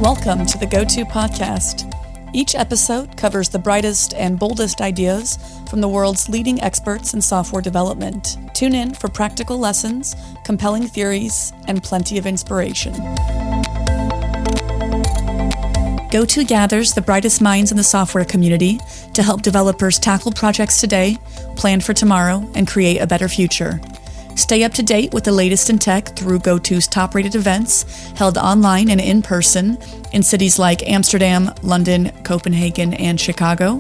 Welcome to the GOTO Podcast. Each episode covers the brightest and boldest ideas from the world's leading experts in software development. Tune in for practical lessons, compelling theories, and plenty of inspiration. GOTO gathers the brightest minds in the software community to help developers tackle projects today, plan for tomorrow, and create a better future. Stay up to date with the latest in tech through GOTO's top-rated events held online and in person in cities like Amsterdam, London, Copenhagen, and Chicago,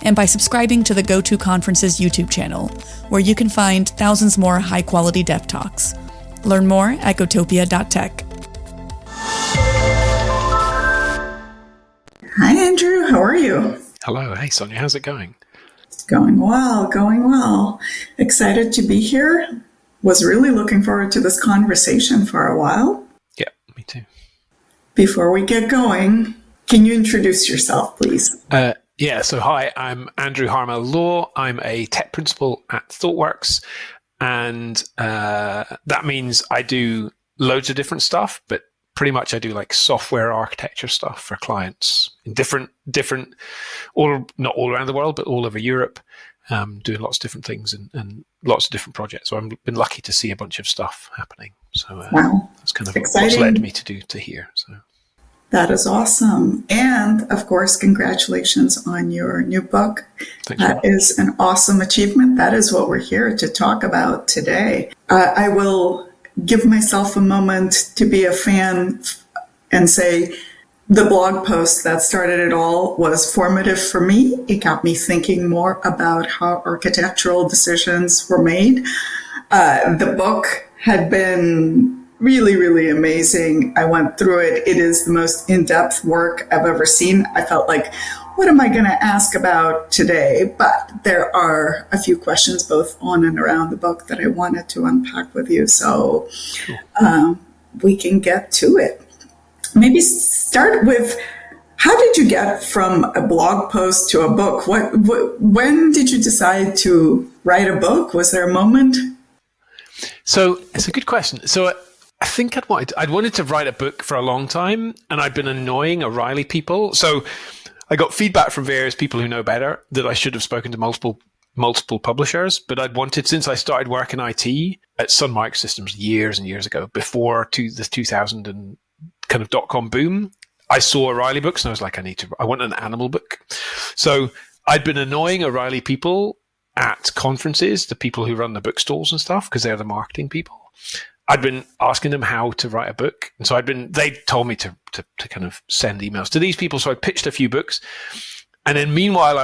and by subscribing to the GOTO Conference's YouTube channel, where you can find thousands more high-quality dev talks. Learn more at gotopia.tech. Hi, Andrew. How are you? Hello. Hey, Sonya. How's it going? It's going well. Excited to be here. Was really looking forward to this conversation for a while. Yeah, me too. Before we get going, can you introduce yourself, please? So hi, I'm Andrew Harmel-Law. I'm a tech principal at Thoughtworks, and that means I do loads of different stuff, but pretty much I do like software architecture stuff for clients in different, not all around the world, but all over Europe. Doing lots of different things and lots of different projects. So I've been lucky to see a bunch of stuff happening. So that's kind of exciting. What's led me to here. So that is awesome. And of course, congratulations on your new book. Thanks. That is an awesome achievement. That is what we're here to talk about today. I will give myself a moment to be a fan and say, the blog post that started it all was formative for me. It got me thinking more about how architectural decisions were made. The book had been really, really amazing. I went through it. It is the most in-depth work I've ever seen. I felt like, what am I going to ask about today? But there are a few questions both on and around the book that I wanted to unpack with you. So we can get to it. Maybe start with, how did you get from a blog post to a book? When did you decide to write a book? Was there a moment? So it's a good question. So I think I'd wanted to write a book for a long time, and I'd been annoying O'Reilly people. So I got feedback from various people who know better that I should have spoken to multiple publishers, but I'd wanted, since I started work in IT at Sun Microsystems years and years ago, before the 2000 and kind of .com boom, I saw O'Reilly books and I was like, I want an animal book. So I'd been annoying O'Reilly people at conferences, the people who run the bookstores and stuff, because they're the marketing people. I'd been asking them how to write a book. And so they told me to kind of send emails to these people. So I pitched a few books. And then meanwhile,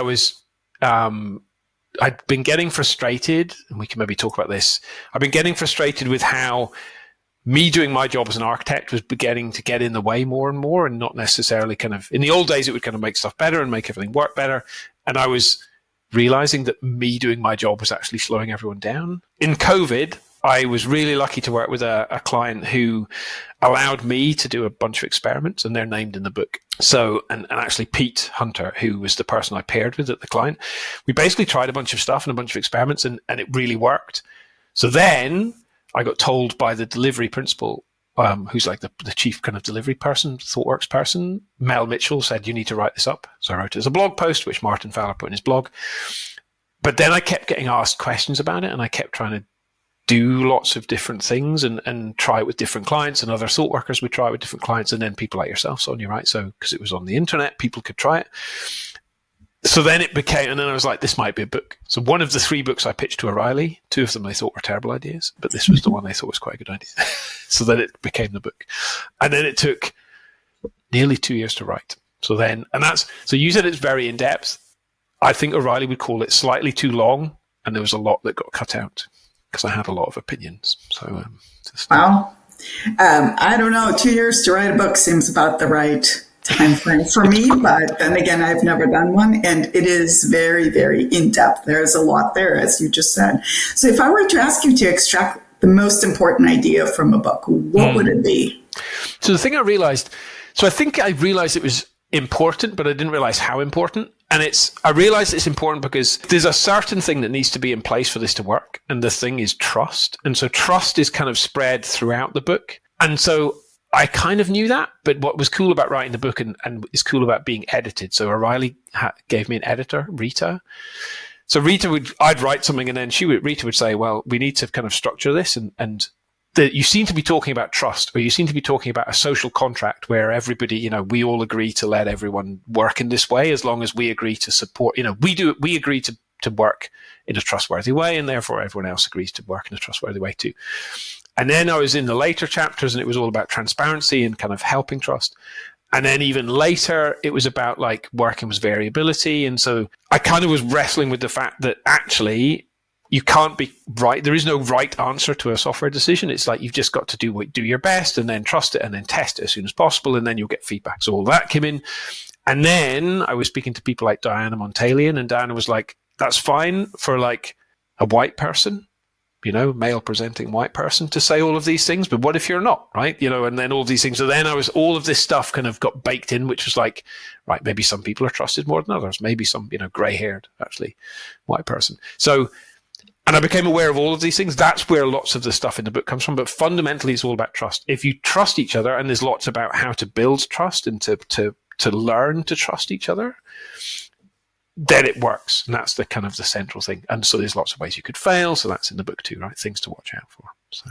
I'd been getting frustrated, and we can maybe talk about this. I've been getting frustrated with how me doing my job as an architect was beginning to get in the way more and more, and not necessarily kind of, in the old days, it would kind of make stuff better and make everything work better. And I was realizing that me doing my job was actually slowing everyone down. In COVID, I was really lucky to work with a client who allowed me to do a bunch of experiments, and they're named in the book. So, and actually Pete Hunter, who was the person I paired with at the client, we basically tried a bunch of stuff and a bunch of experiments, and it really worked. So then I got told by the delivery principal, who's like the chief kind of delivery person, ThoughtWorks person, Mel Mitchell, said, you need to write this up. So I wrote it as a blog post, which Martin Fowler put in his blog. But then I kept getting asked questions about it, and I kept trying to do lots of different things and try it with different clients, and other thought workers would try it with different clients, and then people like yourself, Sonya, right? So, because it was on the internet, people could try it. So then it became, and then I was like, this might be a book. So one of the 3 books I pitched to O'Reilly, 2 of them they thought were terrible ideas, but this was the one they thought was quite a good idea. So then it became the book. And then it took nearly 2 years to write. So you said it's very in-depth. I think O'Reilly would call it slightly too long, and there was a lot that got cut out because I had a lot of opinions. So, wow. I don't know. 2 years to write a book seems about the right time frame for me, but then again, I've never done one, and it is very, very in-depth. There's a lot there, as you just said. So if I were to ask you to extract the most important idea from a book, what would it be? So the thing I realized it was important, but I didn't realize how important. And I realize it's important because there's a certain thing that needs to be in place for this to work. And the thing is trust. And so trust is kind of spread throughout the book. And so I kind of knew that, but what was cool about writing the book and is cool about being edited. So O'Reilly gave me an editor, Rita. So I'd write something, and then Rita would say, well, we need to kind of structure this, and you seem to be talking about trust, or you seem to be talking about a social contract where everybody, we all agree to let everyone work in this way, as long as we agree to support, we agree to work in a trustworthy way, and therefore everyone else agrees to work in a trustworthy way too. And then I was in the later chapters, and it was all about transparency and kind of helping trust. And then even later, it was about like working with variability. And so I kind of was wrestling with the fact that actually you can't be right. There is no right answer to a software decision. It's like you've just got to do your best and then trust it and then test it as soon as possible, and then you'll get feedback. So all that came in. And then I was speaking to people like Diana Montalian, and Diana was like, that's fine for like a white person, male presenting white person to say all of these things, but what if you're not, right? And then all of these things. So then all of this stuff kind of got baked in, which was like, right, maybe some people are trusted more than others. Maybe some, gray-haired, actually, white person. So, and I became aware of all of these things. That's where lots of the stuff in the book comes from. But fundamentally, it's all about trust. If you trust each other, and there's lots about how to build trust and to learn to trust each other, then it works. And that's the kind of the central thing. And so there's lots of ways you could fail. So that's in the book too, right? Things to watch out for. So.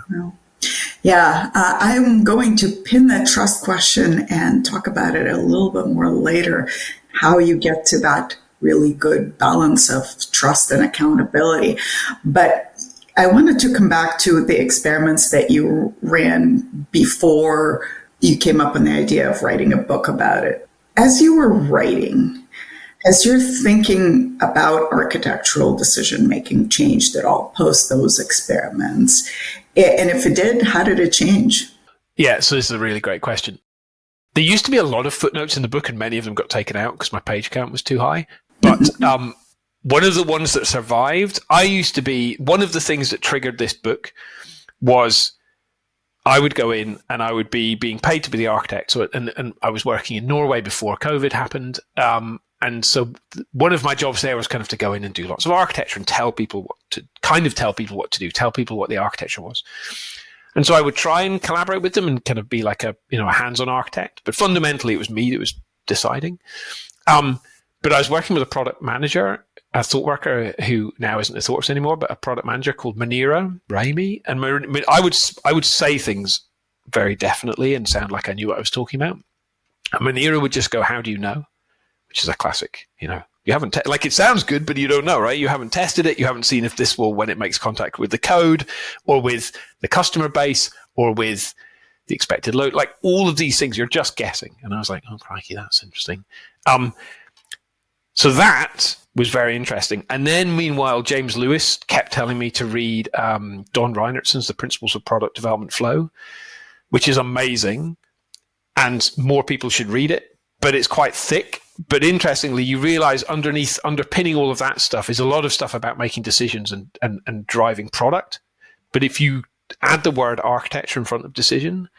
Yeah, I'm going to pin that trust question and talk about it a little bit more later, how you get to that really good balance of trust and accountability. But I wanted to come back to the experiments that you ran before you came up with the idea of writing a book about it. As you were writing, has your thinking about architectural decision-making changed at all post those experiments? And if it did, how did it change? Yeah, so this is a really great question. There used to be a lot of footnotes in the book, and many of them got taken out because my page count was too high. But one of the ones that survived, one of the things that triggered this book was I would go in and I would be being paid to be the architect. So, and I was working in Norway before COVID happened. And so one of my jobs there was kind of to go in and do lots of architecture and tell people what to do, tell people what the architecture was. And so I would try and collaborate with them and kind of be like a hands-on architect. But fundamentally, it was me that was deciding. But I was working with a product manager, a thought worker who now isn't at Thoughtworks anymore, but a product manager called Manira Raimi. And I would say things very definitely and sound like I knew what I was talking about. And Manira would just go, "How do you know?" Which is a classic, you haven't, it sounds good, but you don't know, right? You haven't tested it. You haven't seen if this will, when it makes contact with the code or with the customer base or with the expected load, like all of these things, you're just guessing. And I was like, oh, crikey, that's interesting. So that was very interesting. And then meanwhile, James Lewis kept telling me to read Don Reinertsen's The Principles of Product Development Flow, which is amazing. And more people should read it, but it's quite thick. But interestingly, you realize underpinning all of that stuff is a lot of stuff about making decisions and driving product. But if you add the word architecture in front of decision,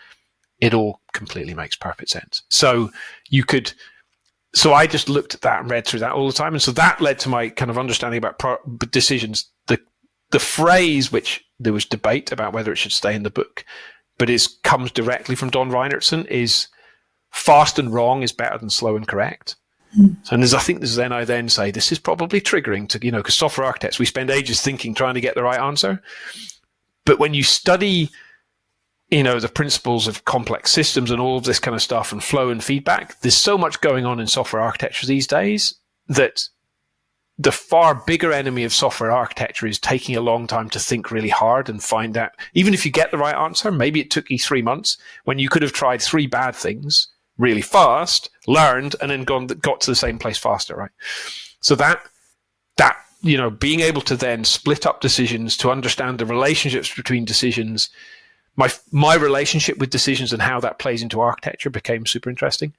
it all completely makes perfect sense. So I just looked at that and read through that all the time. And so that led to my kind of understanding about decisions. The phrase, which there was debate about whether it should stay in the book, but comes directly from Don Reinertsen, is fast and wrong is better than slow and correct. So I then say this is probably triggering to, because software architects, we spend ages trying to get the right answer. But when you study, the principles of complex systems and all of this kind of stuff and flow and feedback, there's so much going on in software architecture these days that the far bigger enemy of software architecture is taking a long time to think really hard and find out, even if you get the right answer, maybe it took you 3 months when you could have tried 3 bad things really fast, learned, and then got to the same place faster, right? So that being able to then split up decisions, to understand the relationships between decisions, my relationship with decisions and how that plays into architecture became super interesting.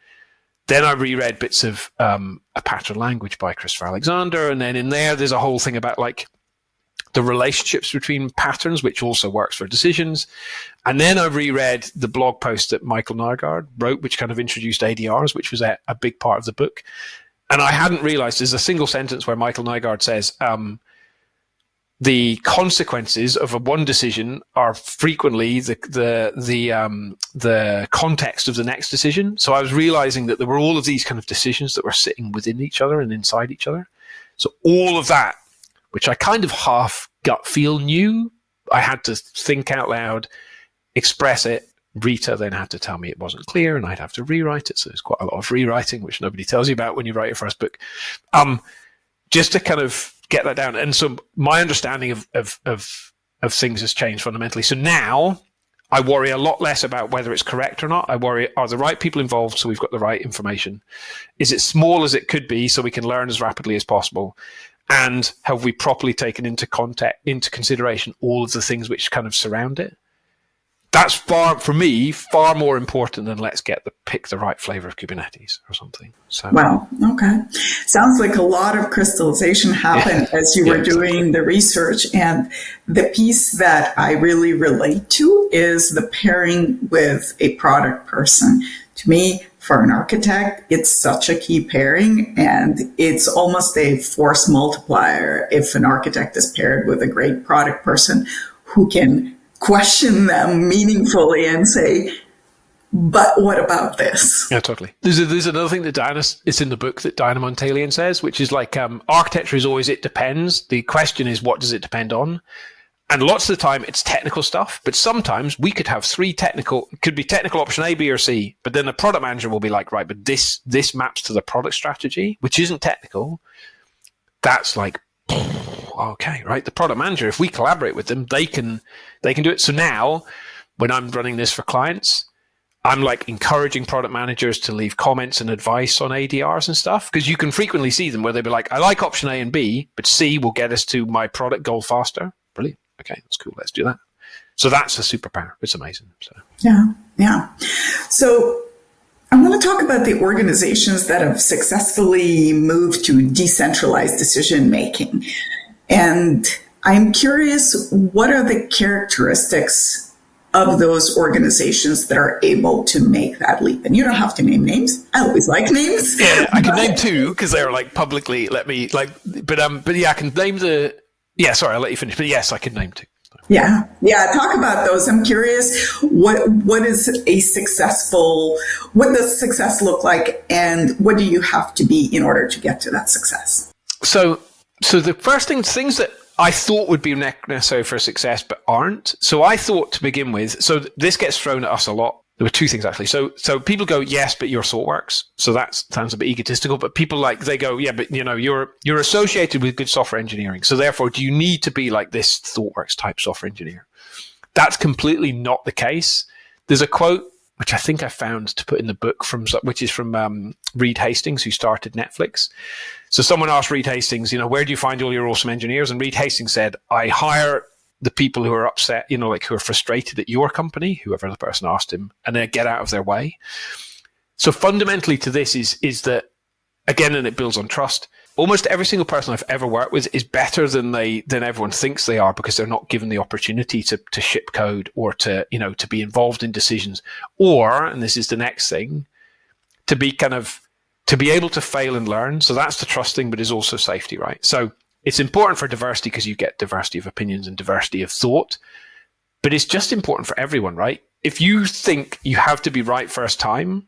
Then I reread bits of A Pattern Language by Christopher Alexander, and then in there's a whole thing about like the relationships between patterns, which also works for decisions. And then I reread the blog post that Michael Nygaard wrote, which kind of introduced ADRs, which was a big part of the book. And I hadn't realized there's a single sentence where Michael Nygaard says, the consequences of a one decision are frequently the context of the next decision. So I was realizing that there were all of these kind of decisions that were sitting within each other and inside each other. So all of that, which I kind of half gut feel knew, I had to think out loud, express it. Rita then had to tell me it wasn't clear, and I'd have to rewrite it. So there's quite a lot of rewriting, which nobody tells you about when you write your first book, just to kind of get that down. And so my understanding of things has changed fundamentally. So now I worry a lot less about whether it's correct or not. I worry, are the right people involved so we've got the right information? Is it small as it could be so we can learn as rapidly as possible? And have we properly taken into consideration all of the things which kind of surround it? That's for me, far more important than let's pick the right flavor of Kubernetes or something. So, wow. Okay. Sounds like a lot of crystallization happened as you were doing the research. And the piece that I really relate to is the pairing with a product person. To me, for an architect, it's such a key pairing, and it's almost a force multiplier if an architect is paired with a great product person who can question them meaningfully and say, but what about this? Yeah, totally. There's another thing that Diana, it's in the book that Diana Montalian says, which is like architecture is always it depends. The question is, what does it depend on? And lots of the time it's technical stuff, but sometimes we could have it could be technical option A, B, or C, but then the product manager will be like, right, but this maps to the product strategy, which isn't technical. That's like, okay, right? The product manager, if we collaborate with them, they can do it. So now when I'm running this for clients, I'm like encouraging product managers to leave comments and advice on ADRs and stuff, because you can frequently see them where they'll be like, I like option A and B, but C will get us to my product goal faster. Brilliant. Okay, that's cool. Let's do that. So that's a superpower. It's amazing. So Yeah. So I want to talk about the organizations that have successfully moved to decentralized decision making. And I'm curious, what are the characteristics of those organizations that are able to make that leap? And you don't have to name names. I always like names. Yeah, I can name two because they're like publicly. But yeah, I can name Yeah, sorry, I'll let you finish. But yes, I can name two. Yeah. Talk about those. I'm curious, what is what does success look like, and what do you have to be in order to get to that success? So the first things that I thought would be necessary for success, but aren't. So I thought to begin with, so this gets thrown at us a lot. There were two things actually. So people go, yes, but you're Thoughtworks. So that sounds a bit egotistical, but people they go, yeah, but you're associated with good software engineering. So therefore, do you need to be like this Thoughtworks type software engineer? That's completely not the case. There's a quote, which I think I found to put in the book which is from Reed Hastings, who started Netflix. So someone asked Reed Hastings, where do you find all your awesome engineers? And Reed Hastings said, I hire the people who are upset, who are frustrated at your company, whoever the person asked him, and then get out of their way. So fundamentally to this is that, again, and it builds on trust, almost every single person I've ever worked with is better than everyone thinks they are, because they're not given the opportunity to ship code or to be involved in decisions, or, and this is the next thing, to be able to fail and learn. So that's the trust thing, but is also safety, right? So it's important for diversity because you get diversity of opinions and diversity of thought, but it's just important for everyone, right? If you think you have to be right first time,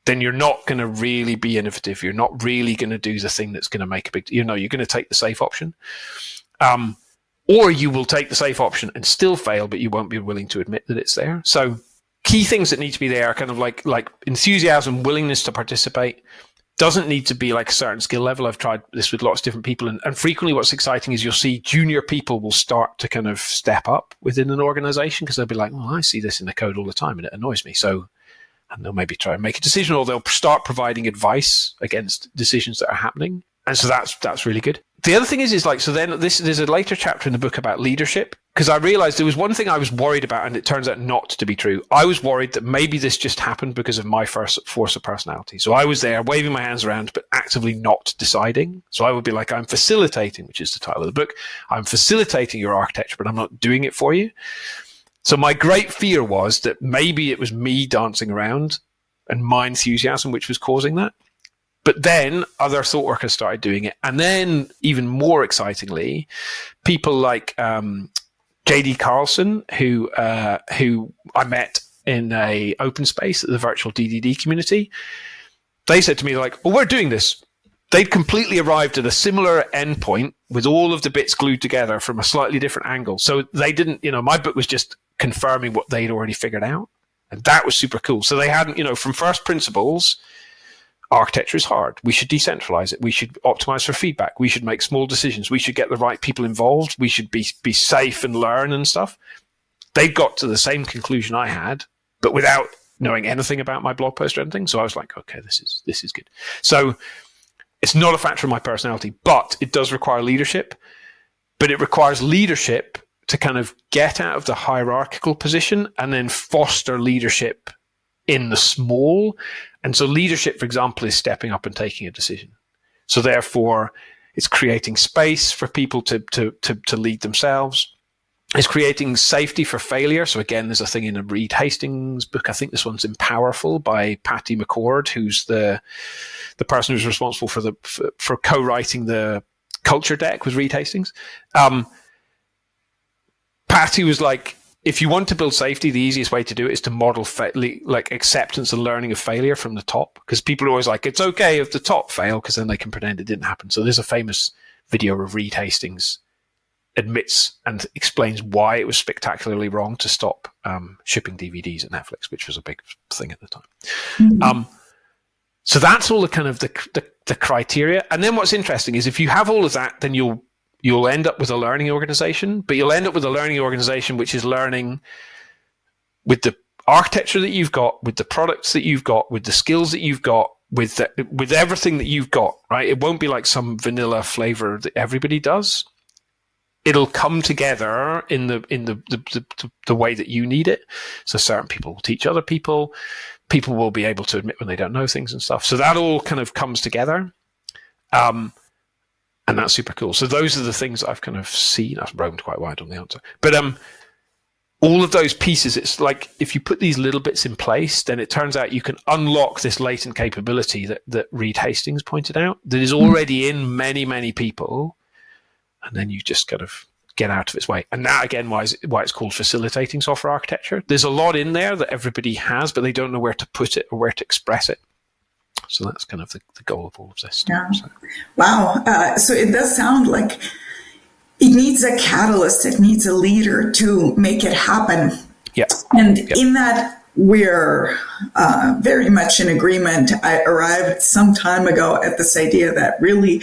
then you're not going to really be innovative. You're not really going to do the thing that's going to make a big, you're going to take the safe option. Or you will take the safe option and still fail, but you won't be willing to admit that it's there. So key things that need to be there are kind of like enthusiasm, willingness to participate. Doesn't need to be like a certain skill level. I've tried this with lots of different people. And frequently what's exciting is you'll see junior people will start to kind of step up within an organization because they'll be like, well, I see this in the code all the time and it annoys me. And they'll maybe try and make a decision, or they'll start providing advice against decisions that are happening. And so that's really good. The other thing is like, so then there's a later chapter in the book about leadership, because I realized there was one thing I was worried about, and it turns out not to be true. I was worried that maybe this just happened because of my force of personality. So I was there waving my hands around, but actively not deciding. So I would be like, I'm facilitating, which is the title of the book. I'm facilitating your architecture, but I'm not doing it for you. So my great fear was that maybe it was me dancing around and my enthusiasm which was causing that. But then other thought workers started doing it. And then even more excitingly, people like J.D. Carlson, who I met in a open space at the virtual DDD community, they said to me, like, well, we're doing this. They'd completely arrived at a similar endpoint with all of the bits glued together from a slightly different angle. So they didn't, my book was just confirming what they'd already figured out. And that was super cool. So they hadn't, from first principles, architecture is hard. We should decentralize it. We should optimize for feedback. We should make small decisions. We should get the right people involved. We should be safe and learn and stuff. They got to the same conclusion I had, but without knowing anything about my blog post or anything. So I was like, okay, this is good. So it's not a factor of my personality, but it does require leadership. But it requires leadership to kind of get out of the hierarchical position and then foster leadership in the small. And so leadership, for example, is stepping up and taking a decision. So therefore, it's creating space for people to lead themselves. It's creating safety for failure. So again, there's a thing in a Reed Hastings book. I think this one's in Powerful by Patty McCord, who's the person who's responsible for co-writing the culture deck with Reed Hastings. Patty was like, if you want to build safety, the easiest way to do it is to model like acceptance and learning of failure from the top. Because people are always like, it's okay if the top fail, because then they can pretend it didn't happen. So there's a famous video of Reed Hastings admits and explains why it was spectacularly wrong to stop shipping DVDs at Netflix, which was a big thing at the time. Mm-hmm. So that's all the kind of the criteria. And then what's interesting is if you have all of that, then you'll end up with a learning organization, but you'll end up with a learning organization which is learning with the architecture that you've got, with the products that you've got, with the skills that you've got, with everything that you've got, right? It won't be like some vanilla flavor that everybody does. It'll come together in the way that you need it. So certain people will teach other people. People will be able to admit when they don't know things and stuff. So that all kind of comes together. And that's super cool. So those are the things that I've kind of seen. I've roamed quite wide on the answer. But all of those pieces, it's like if you put these little bits in place, then it turns out you can unlock this latent capability that Reed Hastings pointed out that is already in many, many people. And then you just kind of get out of its way. And that, again, why it's called facilitating software architecture. There's a lot in there that everybody has, but they don't know where to put it or where to express it. So that's kind of the goal of all of this stuff. Yeah. So. Wow. So it does sound like it needs a catalyst. It needs a leader to make it happen. Yeah. And in that, we're very much in agreement. I arrived some time ago at this idea that really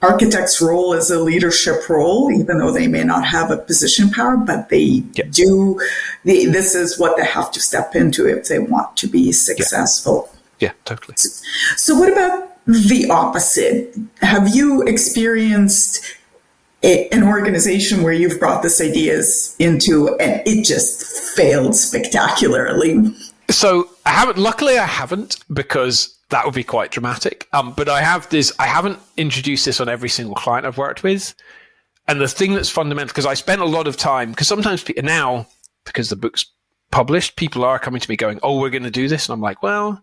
architects' role is a leadership role, even though they may not have a position power, but they do. This is what they have to step into if they want to be successful. Yeah, totally. So what about the opposite? Have you experienced an organization where you've brought this ideas into and it just failed spectacularly? So luckily I haven't, because that would be quite dramatic. But I haven't introduced this on every single client I've worked with. And the thing that's fundamental, because I spent a lot of time, because sometimes now, because the book's published, people are coming to me going, oh, we're going to do this. And I'm like, well,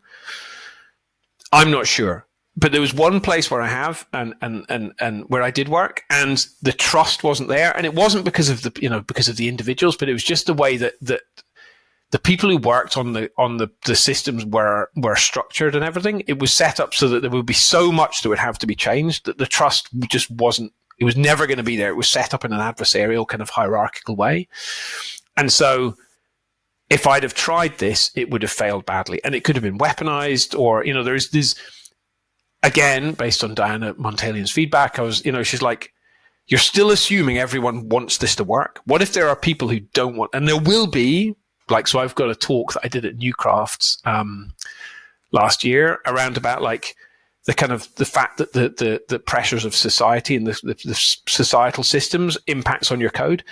I'm not sure. But there was one place where I have and where I did work, and the trust wasn't there. And it wasn't because of the individuals, but it was just the way that the people who worked on the systems were structured and everything. It was set up so that there would be so much that would have to be changed that the trust just wasn't. It was never going to be there. It was set up in an adversarial kind of hierarchical way, and so if I'd have tried this, it would have failed badly, and it could have been weaponized. Or there's this, again, based on Diana Montalian's feedback. She's like, you're still assuming everyone wants this to work. What if there are people who don't want? And there will be. Like, so I've got a talk that I did at New Crafts last year around about like the kind of the fact that the pressures of society and the societal systems impacts on your code.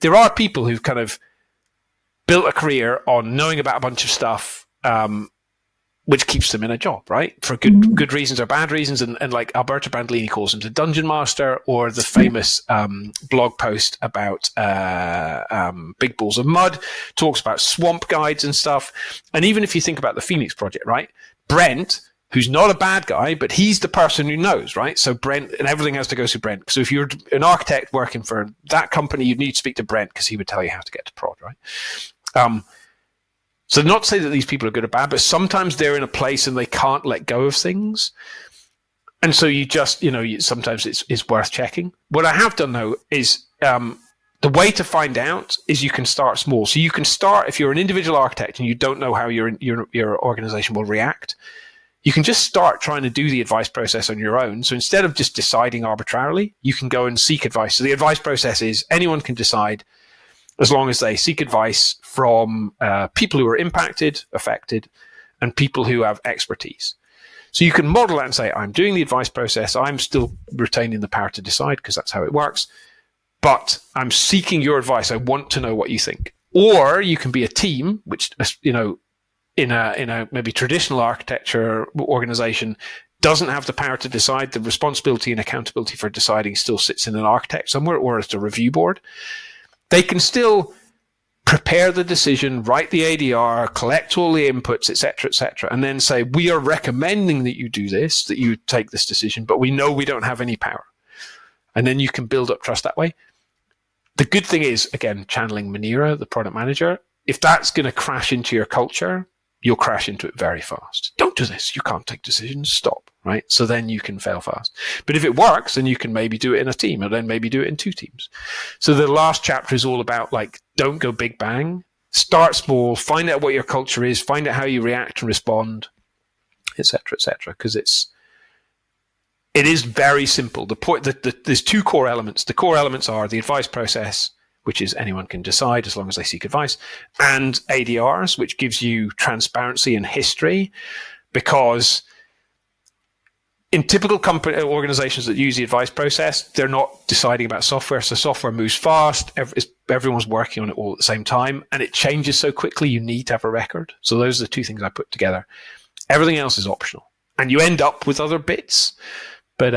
There are people who've kind of built a career on knowing about a bunch of stuff, which keeps them in a job, right? For good reasons or bad reasons. And like Alberto Brandolini calls him the dungeon master, or the famous blog post about Big Balls of Mud talks about swamp guides and stuff. And even if you think about the Phoenix Project, right? Brent who's not a bad guy, but he's the person who knows, right? So Brent, and everything has to go through Brent. So if you're an architect working for that company, you need to speak to Brent because he would tell you how to get to prod, right? So not to say that these people are good or bad, but sometimes they're in a place and they can't let go of things. And so you just, sometimes it's worth checking. What I have done, though, is the way to find out is you can start small. So you can start, if you're an individual architect and you don't know how your organization will react, you can just start trying to do the advice process on your own. So instead of just deciding arbitrarily, you can go and seek advice. So the advice process is anyone can decide as long as they seek advice from people who are impacted, affected, and people who have expertise. So you can model that and say, I'm doing the advice process. I'm still retaining the power to decide because that's how it works. But I'm seeking your advice. I want to know what you think. Or you can be a team, which, in a maybe traditional architecture organization doesn't have the power to decide. The responsibility and accountability for deciding still sits in an architect somewhere or at a review board. They can still prepare the decision, write the ADR, collect all the inputs, et cetera, and then say, we are recommending that you do this, that you take this decision, but we know we don't have any power. And then you can build up trust that way. The good thing is, again, channeling Manira, the product manager, if that's going to crash into your culture, you'll crash into it very fast. Don't do this. You can't take decisions. Stop. Right? So then you can fail fast. But if it works, then you can maybe do it in a team, or then maybe do it in 2 teams. So the last chapter is all about don't go big bang. Start small. Find out what your culture is. Find out how you react and respond, et cetera, because it is very simple. The point that there's 2 core elements. The core elements are the advice process, which is anyone can decide as long as they seek advice, and ADRs, which gives you transparency and history, because in typical company organizations that use the advice process, they're not deciding about software. So software moves fast. Everyone's working on it all at the same time, and it changes so quickly. You need to have a record. So those are the 2 things I put together. Everything else is optional, and you end up with other bits, but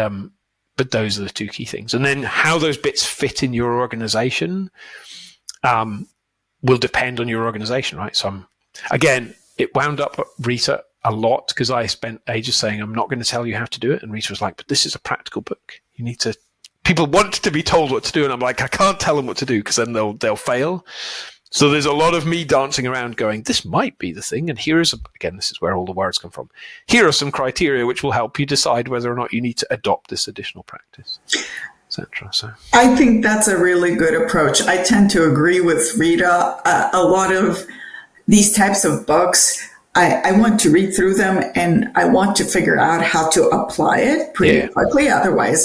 those are the 2 key things. And then how those bits fit in your organization will depend on your organization, right? So again, it wound up Rita a lot because I spent ages saying, I'm not going to tell you how to do it. And Rita was like, but this is a practical book. You need to, people want to be told what to do. And I'm like, I can't tell them what to do because then they'll fail. So there's a lot of me dancing around going, this might be the thing. And again, this is where all the words come from. Here are some criteria which will help you decide whether or not you need to adopt this additional practice, etc. So I think that's a really good approach. I tend to agree with Rita. A lot of these types of books, I want to read through them and I want to figure out how to apply it pretty quickly. Otherwise,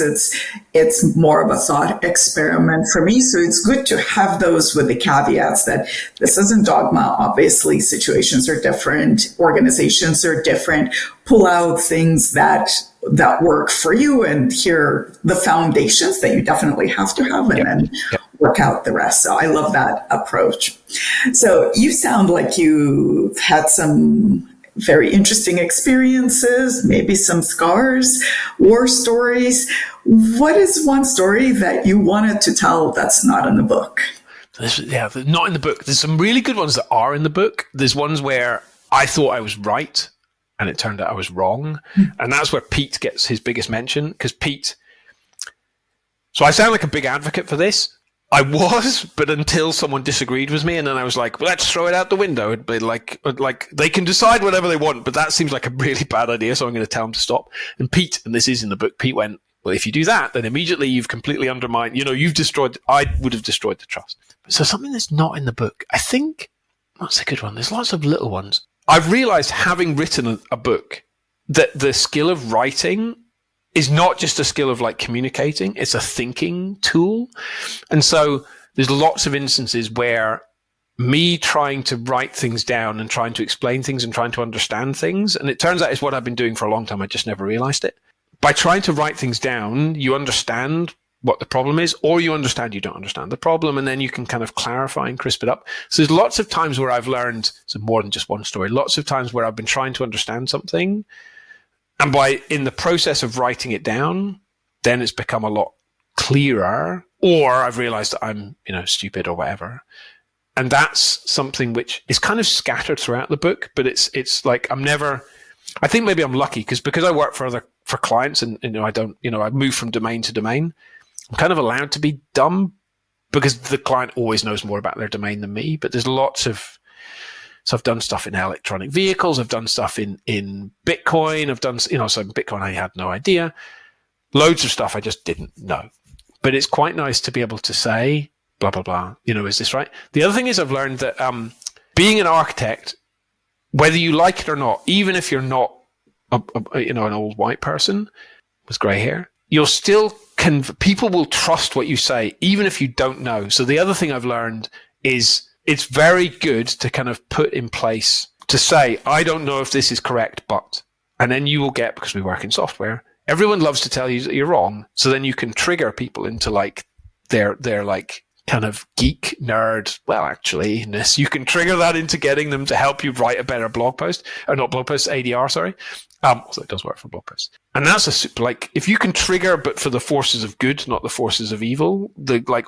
it's more of a thought experiment for me. So it's good to have those with the caveats that this isn't dogma. Obviously, situations are different. Organizations are different. Pull out things that work for you, and here are the foundations that you definitely have to have, and then work out the rest. So I love that approach. So you sound like you've had some very interesting experiences, maybe some scars, war stories. What is one story that you wanted to tell that's not in the book? Not in the book. There's some really good ones that are in the book. There's ones where I thought I was right, and it turned out I was wrong. And that's where Pete gets his biggest mention, because Pete... So I sound like a big advocate for this. I was, but until someone disagreed with me, and then I was like, well, let's throw it out the window. It'd be like they can decide whatever they want, but that seems like a really bad idea, so I'm going to tell them to stop. And Pete, and this is in the book, Pete went, well, if you do that, then immediately you've completely undermined, I would have destroyed the trust. So something that's not in the book, I think, what's a good one? There's lots of little ones. I've realized, having written a book, that the skill of writing is not just a skill of communicating, it's a thinking tool. And so there's lots of instances where me trying to write things down and trying to explain things and trying to understand things, and it turns out it's what I've been doing for a long time, I just never realized it. By trying to write things down, you understand what the problem is, or you understand you don't understand the problem, and then you can kind of clarify and crisp it up. So there's lots of times where I've learned, so more than just one story, lots of times where I've been trying to understand something, and in the process of writing it down, then it's become a lot clearer, or I've realized that I'm, stupid or whatever. And that's something which is kind of scattered throughout the book, but it's like I'm never, I think maybe I'm lucky because I work for clients and I move from domain to domain. I'm kind of allowed to be dumb because the client always knows more about their domain than me. But there's lots of, so I've done stuff in electronic vehicles. I've done stuff in Bitcoin. I've done, so in Bitcoin, I had no idea. Loads of stuff I just didn't know. But it's quite nice to be able to say, blah, blah, blah, is this right? The other thing is I've learned that being an architect, whether you like it or not, even if you're not an old white person with grey hair, you'll still people will trust what you say, even if you don't know. So the other thing I've learned is it's very good to kind of put in place to say, I don't know if this is correct, but, and then you will get, because we work in software, everyone loves to tell you that you're wrong. So then you can trigger people into like their like kind of geek nerd. Well, actually, you can trigger that into getting them to help you write a better blog post, or not blog post, ADR, sorry. So it does work for blog posts. And that's if you can trigger, but for the forces of good, not the forces of evil,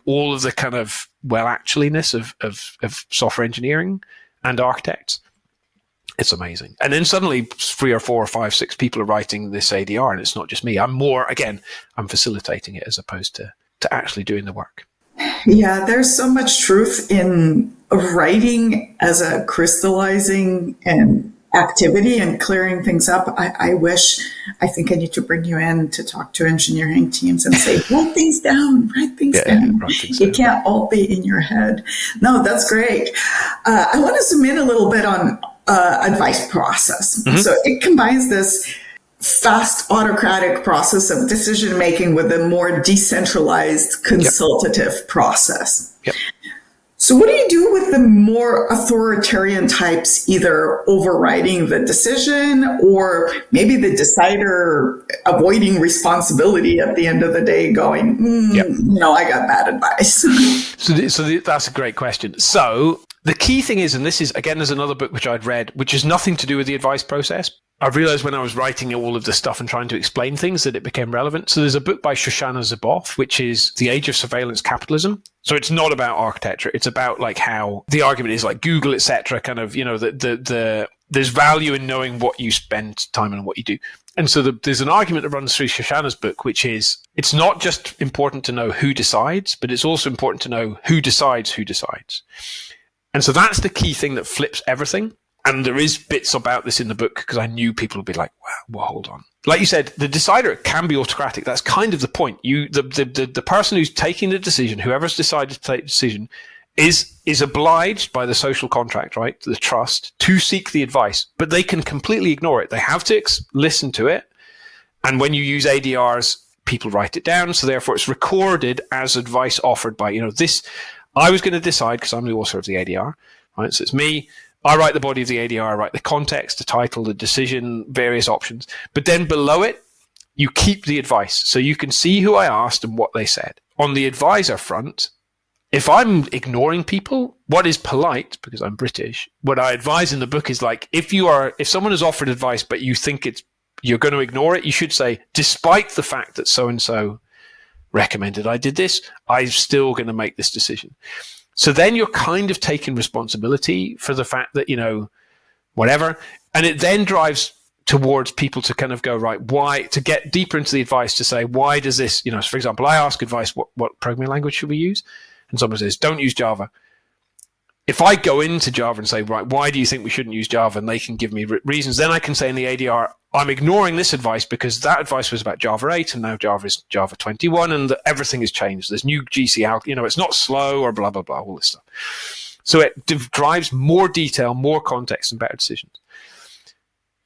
all of the kind of well-actualyness of software engineering and architects, it's amazing. And then suddenly 3 or 4 or 5, 6 people are writing this ADR, and it's not just me. I'm facilitating it as opposed to actually doing the work. Yeah, there's so much truth in writing as a crystallizing and activity and clearing things up. I think I need to bring you in to talk to engineering teams and say, write things down. You can't all be in your head. No, that's great. I want to zoom in a little bit on advice process. Mm-hmm. So it combines this fast autocratic process of decision making with a more decentralized consultative process. Yep. So what do you do with the more authoritarian types, either overriding the decision or maybe the decider avoiding responsibility at the end of the day going, I got bad advice. So that's a great question. So the key thing is, and this is, again, there's another book which I'd read, which has nothing to do with the advice process. I realized when I was writing all of this stuff and trying to explain things that it became relevant. So there's a book by Sonya Natanzon, which is The Age of Surveillance Capitalism. So it's not about architecture. It's about like how the argument is like Google, etc. kind of, there's value in knowing what you spend time on and what you do. And so there's an argument that runs through Shoshanna's book, which is it's not just important to know who decides, but it's also important to know who decides who decides. And so that's the key thing that flips everything. And there is bits about this in the book because I knew people would be like, wow, well, hold on. Like you said, the decider can be autocratic. That's kind of the point. The person who's taking the decision, whoever's decided to take the decision, is obliged by the social contract, right, the trust, to seek the advice. But they can completely ignore it. They have to listen to it. And when you use ADRs, people write it down. So therefore, it's recorded as advice offered by, this. I was going to decide because I'm the author of the ADR, right? So it's me. I write the body of the ADR, I write the context, the title, the decision, various options. But then below it, you keep the advice. So you can see who I asked and what they said. On the advisor front, if I'm ignoring people, what is polite, because I'm British, what I advise in the book is like, if someone has offered advice, but you think you're going to ignore it, you should say, despite the fact that so-and-so recommended I did this, I'm still going to make this decision. So then you're kind of taking responsibility for the fact that, whatever. And it then drives towards people to kind of go, right, why, to get deeper into the advice to say, why does this, for example, I ask advice, what programming language should we use? And someone says, don't use Java. If I go into Java and say, right, why do you think we shouldn't use Java? And they can give me reasons. Then I can say in the ADR, I'm ignoring this advice because that advice was about Java 8 and now Java is Java 21 and everything has changed. There's new GC out, it's not slow or blah, blah, blah, all this stuff. So it drives more detail, more context and better decisions.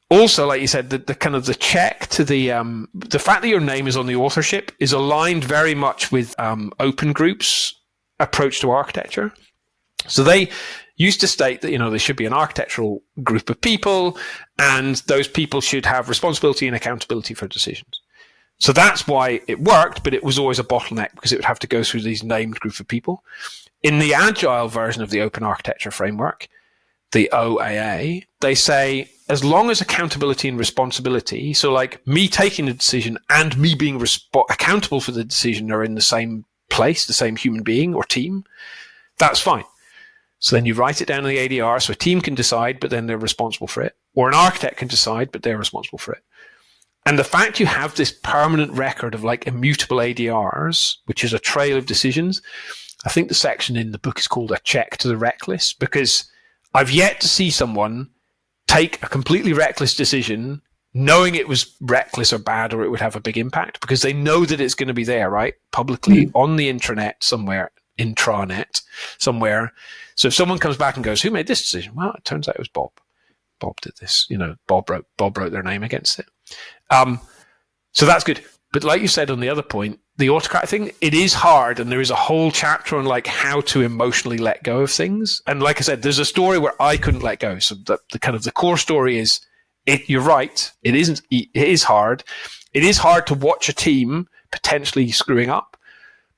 Also, like you said, the kind of the check to the fact that your name is on the authorship is aligned very much with Open Group's approach to architecture. So they used to state that, there should be an architectural group of people and those people should have responsibility and accountability for decisions. So that's why it worked, but it was always a bottleneck because it would have to go through these named group of people. In the agile version of the open architecture framework, the OAA, they say, as long as accountability and responsibility, so like me taking the decision and me being accountable for the decision are in the same place, the same human being or team, that's fine. So then you write it down in the ADR so a team can decide, but then they're responsible for it. or an architect can decide, but they're responsible for it. And the fact you have this permanent record of like immutable ADRs, which is a trail of decisions, I think the section in the book is called A Check to the Reckless, because I've yet to see someone take a completely reckless decision knowing it was reckless or bad or it would have a big impact, because they know that it's going to be there, right? Publicly on the intranet somewhere, intranet somewhere. So if someone comes back and goes, who made this decision? Well, it turns out it was Bob. Bob did this, Bob wrote their name against it. So that's good. But like you said on the other point, the autocrat thing, it is hard. And there is a whole chapter on like how to emotionally let go of things. And like I said, there's a story where I couldn't let go. So the kind of the core story is, you're right. It is hard. It is hard to watch a team potentially screwing up.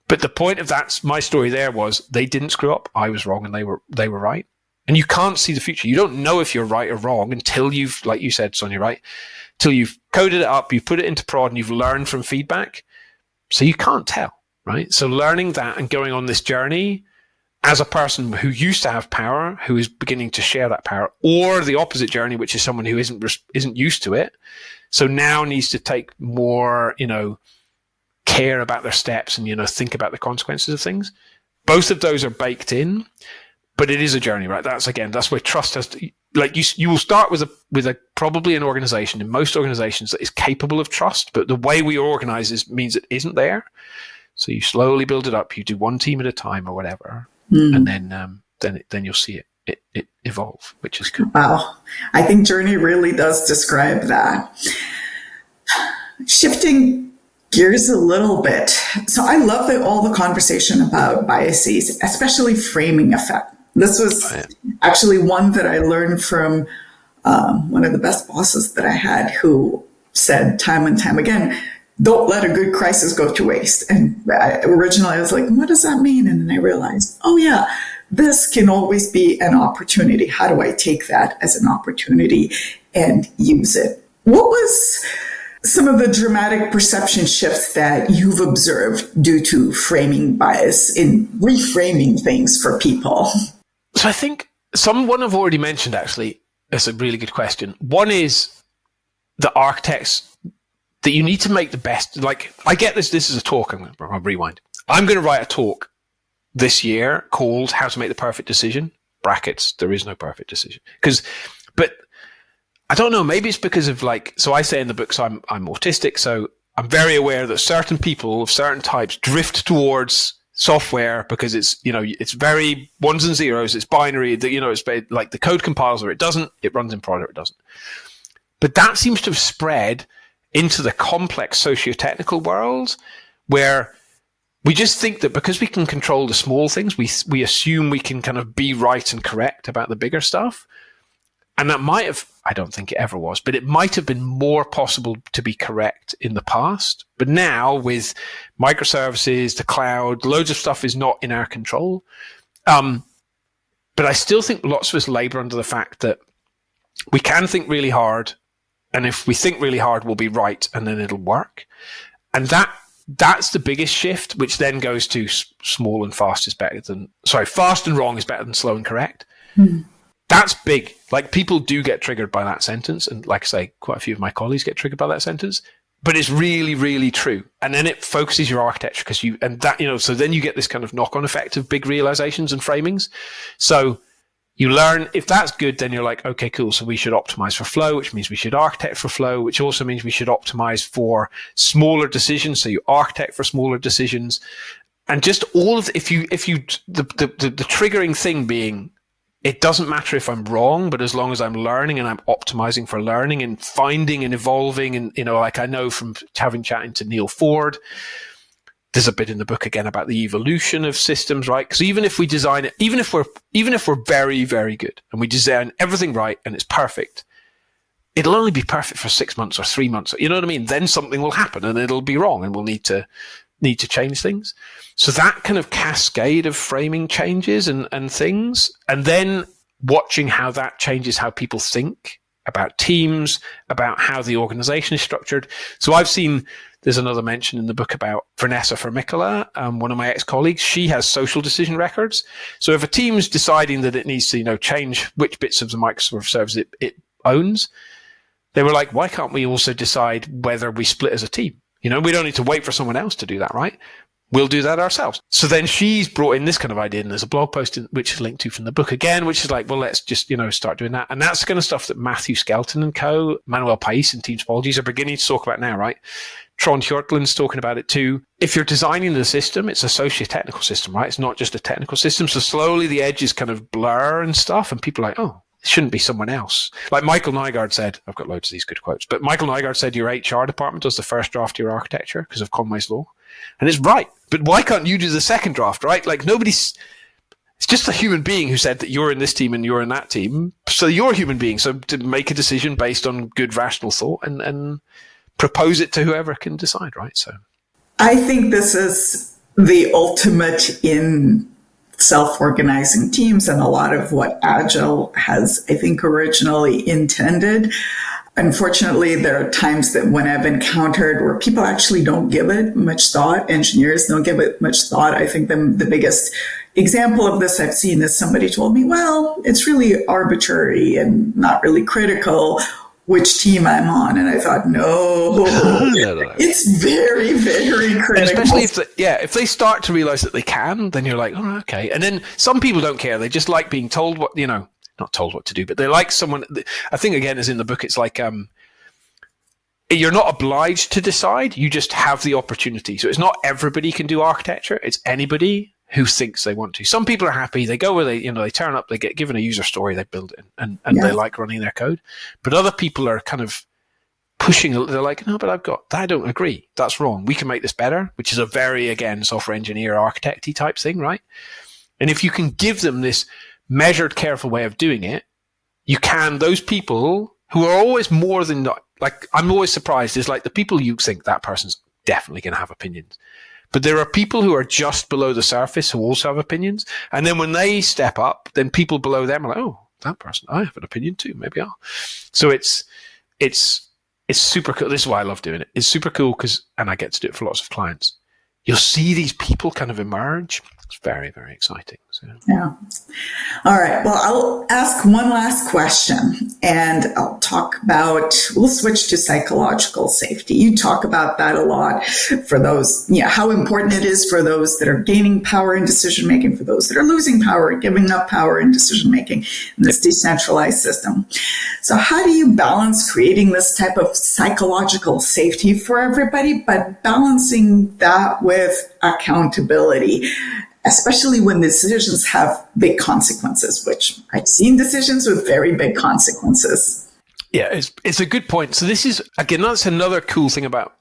But the point of my story there was they didn't screw up. I was wrong and they were right. And you can't see the future. You don't know if you're right or wrong until you've, like you said, Sonya, right? Till you've coded it up, you've put it into prod, and you've learned from feedback. So you can't tell, right? So learning that and going on this journey as a person who used to have power, who is beginning to share that power, or the opposite journey, which is someone who isn't used to it, so now needs to take more, care about their steps and, think about the consequences of things. Both of those are baked in, but it is a journey, right? That's where trust has to, like you will start with a probably an organization, in most organizations, that is capable of trust, but the way we organize means it isn't there. So you slowly build it up. You do one team at a time or whatever, and then you'll see it evolve, which is cool. Wow. I think journey really does describe that. Shifting gears a little bit. So I love all the conversation about biases, especially framing effect. This was actually one that I learned from one of the best bosses that I had, who said time and time again, don't let a good crisis go to waste. And originally I was like, what does that mean? And then I realized, oh yeah, this can always be an opportunity. How do I take that as an opportunity and use it? What was some of the dramatic perception shifts that you've observed due to framing bias in reframing things for people? So I think one I've already mentioned, actually, is a really good question. One is the architects, that you need to make the best. Like, I get this is a talk. I'll rewind. I'm going to write a talk this year called How to Make the Perfect Decision. Brackets, there is no perfect decision. But I don't know, maybe it's because of so I say in the book, so I'm autistic, so I'm very aware that certain people of certain types drift towards software because it's, it's very ones and zeros, it's binary, it's like the code compiles or it doesn't, it runs in prod or it doesn't. But that seems to have spread into the complex socio-technical world, where we just think that because we can control the small things, we assume we can kind of be right and correct about the bigger stuff. And that might have, I don't think it ever was, but it might have been more possible to be correct in the past. But now with microservices, the cloud, loads of stuff is not in our control. But I still think lots of us labor under the fact that we can think really hard. And if we think really hard, we'll be right, and then it'll work. And that's the biggest shift, which then goes to small and fast is better than, fast and wrong is better than slow and correct. Mm. That's big. Like, people do get triggered by that sentence. And like I say, quite a few of my colleagues get triggered by that sentence, but it's really, really true. And then it focuses your architecture so then you get this kind of knock-on effect of big realizations and framings. So you learn, if that's good, then you're like, okay, cool. So we should optimize for flow, which means we should architect for flow, which also means we should optimize for smaller decisions. So you architect for smaller decisions. And just all of, the triggering thing being, it doesn't matter if I'm wrong, but as long as I'm learning and I'm optimizing for learning and finding and evolving. And, I know from chatting to Neil Ford, there's a bit in the book again about the evolution of systems, right? Because even if we design it, even if we're very, very good and we design everything right and it's perfect, it'll only be perfect for 6 months or 3 months. You know what I mean? Then something will happen and it'll be wrong and we'll need to change things. So that kind of cascade of framing changes and things, and then watching how that changes how people think about teams, about how the organization is structured. So I've seen, there's another mention in the book about Vanessa Vermicola, one of my ex-colleagues. She has social decision records. So if a team's deciding that it needs to, change which bits of the microservice it owns, they were like, why can't we also decide whether we split as a team? We don't need to wait for someone else to do that, right? We'll do that ourselves. So then she's brought in this kind of idea, and there's a blog post which is linked to from the book again, which is like, well, let's just, start doing that. And that's the kind of stuff that Matthew Skelton and co, Manuel Pais and Team Topologies are beginning to talk about now, right? Trond Hjortland's talking about it too. If you're designing the system, it's a socio-technical system, right? It's not just a technical system. So slowly the edges kind of blur and stuff, and people are like, oh, it shouldn't be someone else. Like Michael Nygaard said, I've got loads of these good quotes, but Michael Nygaard said your HR department does the first draft of your architecture because of Conway's Law. And it's right. But why can't you do the second draft, right? Like it's just a human being who said that you're in this team and you're in that team. So you're a human being. So to make a decision based on good rational thought and propose it to whoever can decide, right? So I think this is the ultimate in self-organizing teams and a lot of what Agile has, I think, originally intended. Unfortunately, there are times that when I've encountered where people actually don't give it much thought, engineers don't give it much thought. I think the biggest example of this I've seen is somebody told me, well, it's really arbitrary and not really critical which team I'm on. And I thought, no. It's very, very critical. And especially if they start to realize that they can, then you're like, oh, okay. And then some people don't care. They just like being told what, not told what to do, but they like someone. I think, again, as in the book, it's like you're not obliged to decide. You just have the opportunity. So it's not everybody can do architecture. It's anybody who thinks they want to. Some people are happy. They go where they turn up, they get given a user story, they build it, and they like running their code. But other people are kind of pushing. They're like, no, but I don't agree. That's wrong. We can make this better, which is a very, again, software engineer, architect-y type thing, right? And if you can give them this measured, careful way of doing it, those people who are always more than, like, I'm always surprised is like the people you think that person's definitely going to have opinions. But there are people who are just below the surface who also have opinions. And then when they step up, then people below them are like, oh, that person, I have an opinion too. Maybe I'll. So it's super cool. This is why I love doing it. It's super cool and I get to do it for lots of clients. You'll see these people kind of emerge. It's very, very exciting. So. Yeah. All right. Well, I'll ask one last question and we'll switch to psychological safety. You talk about that a lot for those, how important it is for those that are gaining power in decision making, for those that are losing power, giving up power in decision making in this decentralized system. So how do you balance creating this type of psychological safety for everybody, but balancing that with accountability? Especially when decisions have big consequences, which I've seen decisions with very big consequences. Yeah, it's a good point. So this is, again, that's another cool thing about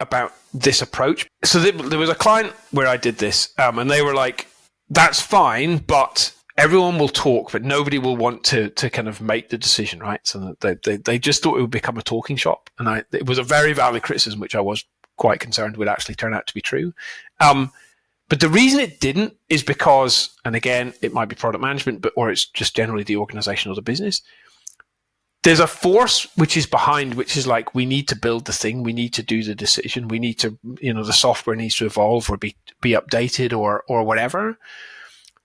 this approach. So there was a client where I did this, and they were like, that's fine, but everyone will talk, but nobody will want to kind of make the decision, right? So they just thought it would become a talking shop. And it was a very valid criticism, which I was quite concerned would actually turn out to be true. But the reason it didn't is because, and again, it might be product management, or it's just generally the organization of the business. There's a force which is behind, which is like, we need to build the thing, we need to do the decision, we need to, the software needs to evolve or be updated or whatever.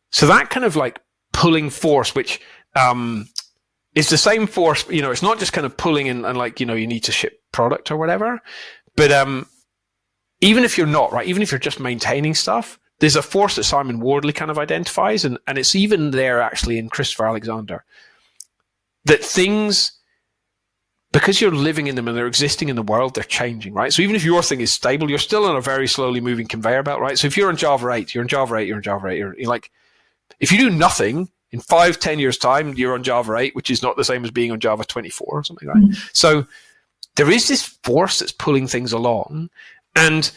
So that kind of like pulling force, which is the same force, it's not just kind of pulling and like, you need to ship product or whatever, but even if you're not, right, even if you're just maintaining stuff, there's a force that Simon Wardley kind of identifies, and it's even there actually in Christopher Alexander, that things, because you're living in them and they're existing in the world, they're changing, right? So even if your thing is stable, you're still on a very slowly moving conveyor belt, right? So if you're in Java 8, you're in Java 8, you're in Java 8, you're like, if you do nothing, in 5-10 years' time, you're on Java 8, which is not the same as being on Java 24 or something, right? Mm-hmm. So there is this force that's pulling things along. And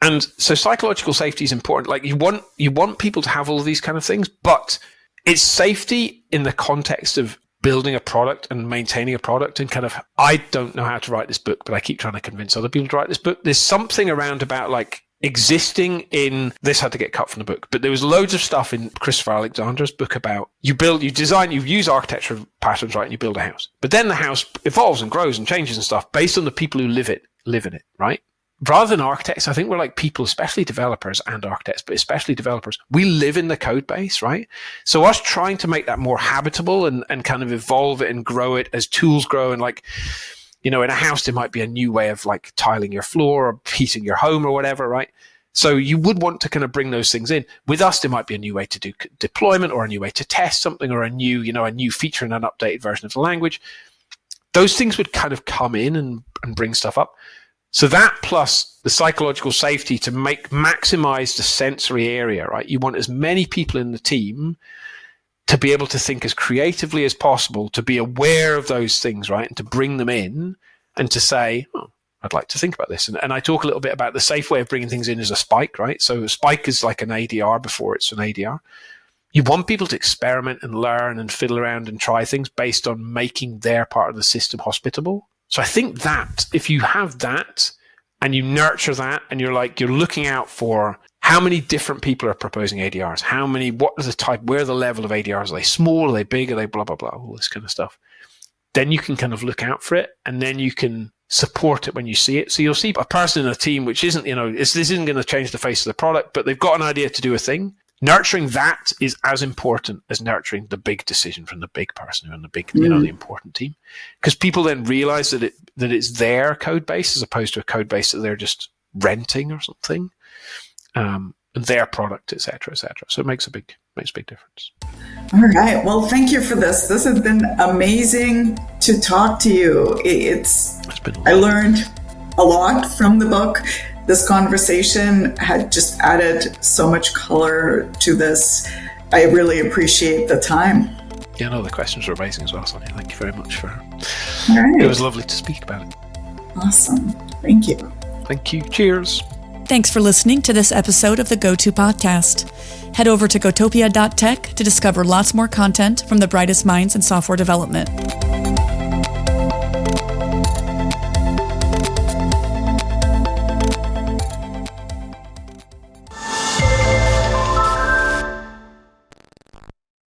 so psychological safety is important. Like you want people to have all of these kind of things, but it's safety in the context of building a product and maintaining a product and kind of, I don't know how to write this book, but I keep trying to convince other people to write this book. There's something around about like existing in, this had to get cut from the book, but there was loads of stuff in Christopher Alexander's book about you use architecture patterns, right? And you build a house, but then the house evolves and grows and changes and stuff based on the people who live in it, right? rather than architects, I think we're like people, especially developers and architects, but especially developers. We live in the code base, right? So us trying to make that more habitable and kind of evolve it and grow it as tools grow, and like, you know, in a house, there might be a new way of like tiling your floor or heating your home or whatever, right? So you would want to kind of bring those things in. With us, there might be a new way to do deployment or a new way to test something or a new feature in an updated version of the language. Those things would kind of come in and bring stuff up. So that plus the psychological safety to maximize the sensory area, right? You want as many people in the team to be able to think as creatively as possible, to be aware of those things, right? And to bring them in and to say, oh, I'd like to think about this. And I talk a little bit about the safe way of bringing things in as a spike, right? So a spike is like an ADR before it's an ADR. You want people to experiment and learn and fiddle around and try things based on making their part of the system hospitable. So I think that if you have that and you nurture that and you're looking out for how many different people are proposing ADRs, what is the type, where the level of ADRs, are they small, are they big, are they blah, blah, blah, all this kind of stuff. Then you can kind of look out for it and then you can support it when you see it. So you'll see a person in a team which isn't, this isn't going to change the face of the product, but they've got an idea to do a thing. Nurturing that is as important as nurturing the big decision from the big person and the big, the important team. Because people then realize that it's their code base as opposed to a code base that they're just renting or something, and their product, et cetera, et cetera. So it makes a big difference. All right. Well, thank you for this. This has been amazing to talk to you. I learned a lot from the book. This conversation had just added so much color to this. I really appreciate the time. Yeah, no, the questions were amazing as well, Sonya. Thank you very much All right. It was lovely to speak about it. Awesome. Thank you. Thank you. Cheers. Thanks for listening to this episode of the GOTO podcast. Head over to gotopia.tech to discover lots more content from the brightest minds in software development.